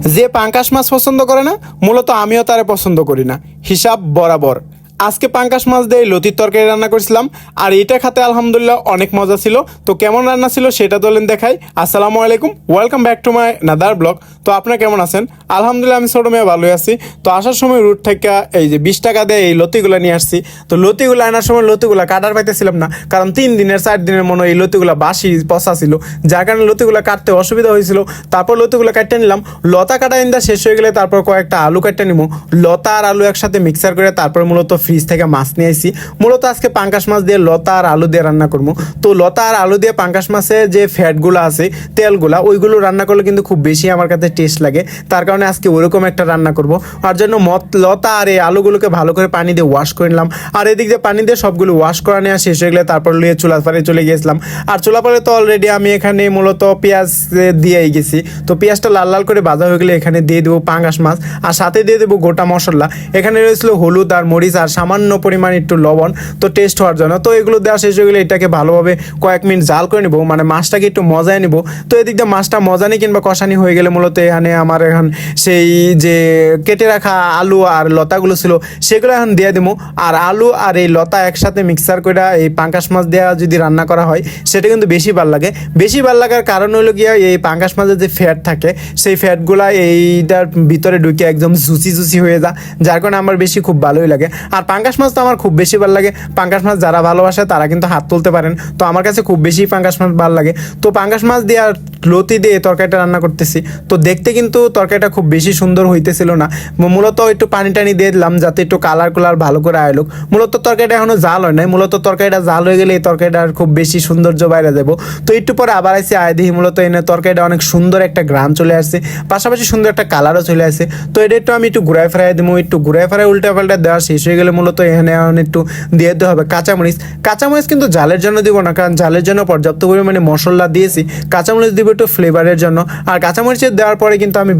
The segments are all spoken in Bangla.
যে পাঙ্কাশ মাছ পছন্দ করে না, মূলত আমিও তারে পছন্দ করি না, হিসাব বরাবর। আজকে পাঙ্কাশ মাছ দিয়ে লতির তরকারি রান্না করেছিলাম, আর এটা খেতে আলহামদুলিল্লাহ অনেক মজা ছিল। তো কেমন রান্না ছিল সেটা তোলেন দেখাই। আসসালামু আলাইকুম, welcome back to my another blog. তো আপনারা কেমন আছেন? আলহামদুলিল্লাহ আমি ছোটো মেয়ে ভালোই আছি। তো আসার সময় রুট থেকে এই যে 20 টাকা দিয়ে এই লতিগুলো নিয়ে আসছি। তো লতিগুলো আনার সময় লতিগুলো কাটার পাইতেছিলাম না, কারণ 3 দিনের 4 দিনের মনে এই লতিগুলো বাসি পচা ছিল, যার কারণে লতিগুলো কাটতে অসুবিধা হয়েছিল। তারপর লতিগুলো কাটতে নিলাম, লতা কাটা ইন্দা শেষ হয়ে গেলে তারপর কয়েকটা আলু কাটতে নিব। লতা আর আলু একসাথে মিক্সার করে তারপর মূলত ফ্রিজ থেকে মাছ নিয়ে আসি। মূলত আজকে পাঙ্কাশ মাছ দিয়ে লতা আর আলু দিয়ে রান্না করবো। তো লতা আর আলু দিয়ে পাঙ্কাশ মাছের যে ফ্যাটগুলো আছে, তেলগুলা, ওইগুলো রান্না করলে কিন্তু খুব বেশি আমার কাছে টেস্ট লাগে। তার কারণে আজকে ওরকম একটা রান্না করব। আর জন্য লতা আর এই আলুগুলোকে ভালো করে পানি দিয়ে ওয়াশ করে নিলাম। আর এদিক দিয়ে পানি দিয়ে সবগুলো ওয়াশ করা নেওয়া শেষ হয়ে গেলে তারপর লিয়ে চুলা পারে চলে গিয়েছিলাম। আর চুলা পারে তো অলরেডি আমি এখানে মূলত পেঁয়াজ দিয়েই গেছি। তো পেঁয়াজটা লাল লাল করে ভাজা হয়ে গেলে এখানে দিয়ে দেবো পাঙ্কাশ মাছ, আর সাথে দিয়ে দেবো গোটা মশলা। এখানে রয়েছিল হলুদ আর মরিচ আর সামান্য পরিমাণ একটু লবণ, তো টেস্ট হওয়ার জন্য। তো এগুলো দেওয়া শেষ হয়ে গেলে এটাকে ভালোভাবে কয়েক মিনিট জাল করে নিব, মানে মাছটাকে একটু মজায় নিব। তো এদিক দিয়ে মাছটা মজানি কিংবা কষানি হয়ে গেলে মূলত এখানে আমার এখন সেই যে কেটে রাখা আলু আর লতাগুলো ছিল সেগুলো এখন দিয়ে দেবো। আর আলু আর এই লতা একসাথে মিক্সার করে এই পাঙ্কাশ মাছ দেওয়া যদি রান্না করা হয় সেটা কিন্তু বেশি ভালো লাগে। বেশি ভালো লাগার কারণ হলো গিয়ে এই পাঙ্কাশ মাছের যে ফ্যাট থাকে সেই ফ্যাটগুলো এইটার ভিতরে ঢুকে একদম জুসি হয়ে যায়, যার কারণে আমার বেশি খুব ভালোই লাগে। আর পাঙ্কাশ মাছ তো আমার খুব বেশি ভালো লাগে। পাঙ্কাশ মাছ যারা ভালোবাসে তারা কিন্তু হাত তুলতে পারেন। তো আমার কাছে খুব বেশি পাঙ্কাশ মাছ ভালো লাগে। তো পাঙ্কাশ মাছ দিয়ে আর লতি দিয়ে তরকারিটা রান্না করতেছি। তো দেখতে কিন্তু তরকারিটা খুব বেশি সুন্দর হইতেছিল না, মূলত একটু পানি টানি দিয়ে দিলাম যাতে একটু কালার ভালো করে আয়লুক। মূলত তরকারিটা এখনো জাল হয় নাই, মূলত তরকারিটা জাল হয়ে গেলে এই তরকারিটার খুব বেশি সৌন্দর্য বাইরে যাবো। তো একটু পরে আবার আসছে আয় দেখি মূলত এনে তরকারিটা অনেক সুন্দর একটা গ্রান চলে আসছে, পাশাপাশি সুন্দর একটা কালারও চলে আসছে। তো এটা একটু আমি একটু ঘুরাই ফেরাই দেবো। একটু ঘুরাই ফেরাই উল্টা পাল্টা দেওয়া শেষ হয়ে গেলে মূলত এখানে একটু দিয়ে দিতে হবে কাঁচামরিচ। কাঁচামরিচ কিন্তু জালের জন্য দিব না, কারণ জালের জন্য পর্যাপ্ত পরিমাণে মশলা দিয়েছি। কাঁচামরিচ দিব একটু ফ্লেভারের জন্য। আর কাঁচামরিচের দেওয়ার পরে কিন্তু আমি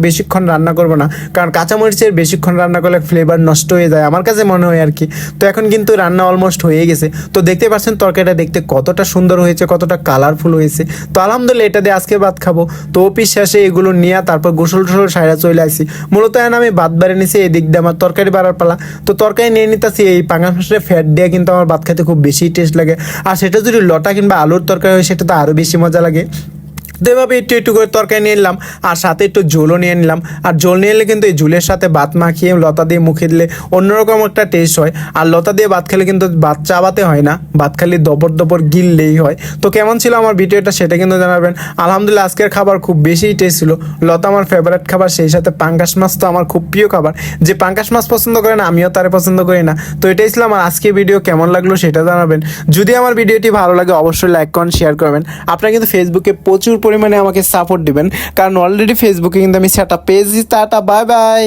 বেশিক্ষণ রান্না করবো না, কারণ কাঁচামরিচের বেশিক্ষণ রান্না করলে ফ্লেভার নষ্ট হয়ে যায় আমার কাছে মনে হয় আর কি। তো এখন কিন্তু রান্না অলমোস্ট হয়ে গেছে। তো দেখতে পাচ্ছেন তরকারিটা দেখতে কতটা সুন্দর হয়েছে, কতটা কালারফুল হয়েছে। তো আলহামদুলিল্লাহ এটা দিয়ে আজকে ভাত খাবো। তো অফিস শেষে এগুলো নিয়ে তারপর গোসল টোসল সাইরা চলে আসি। মূলত এখন আমি ভাত বাড়ি নিছি, এদিক দিয়ে আমার তরকারি বাড়ার পালা। তো তরকারি নিয়ে নিতেছি। এই পাঙ্কাশ মাছের ফ্যাট দিয়ে কিন্তু আমার ভাত খেতে খুব বেশি টেস্ট লাগে। আর সেটা যদি লতা কিংবা আলুর তরকারি হয় সেটা তো আরও বেশি মজা লাগে। তো এভাবে একটু করে তরকারি নিয়ে নিলাম, আর সাথে একটু ঝোলও নিয়ে নিলাম। আর ঝোল নিয়ে এলে কিন্তু এই ঝোলের সাথে ভাত মাখিয়ে লতা দিয়ে মুখে দিলে অন্যরকম একটা টেস্ট হয়। আর লতা দিয়ে ভাত খেলে কিন্তু ভাত চাবাতে হয় না, ভাত খালি দপর গিললেই হয়। তো কেমন ছিল আমার ভিডিওটা সেটা কিন্তু জানাবেন। আলহামদুলিল্লাহ আজকের খাবার খুব বেশি টেস্ট ছিল। লতা আমার ফেভারিট খাবার, সেই সাথে পাঙ্কাশ মাছ তো আমার খুব প্রিয় খাবার। যে পাঙ্কাশ মাছ পছন্দ করে না আমিও তারে পছন্দ করি না। তো এটাই ছিল আমার আজকের ভিডিও। কেমন লাগলো সেটা জানাবেন। যদি আমার ভিডিওটি ভালো লাগে অবশ্যই লাইক করেন, শেয়ার করবেন। আপনারা কিন্তু ফেসবুকে প্রচুর পরিমাণে আমাকে সাপোর্ট দিবেন, কারণ অলরেডি ফেসবুকে কিন্তু আমি সেটা পেয়েছি। Tata, bye bye.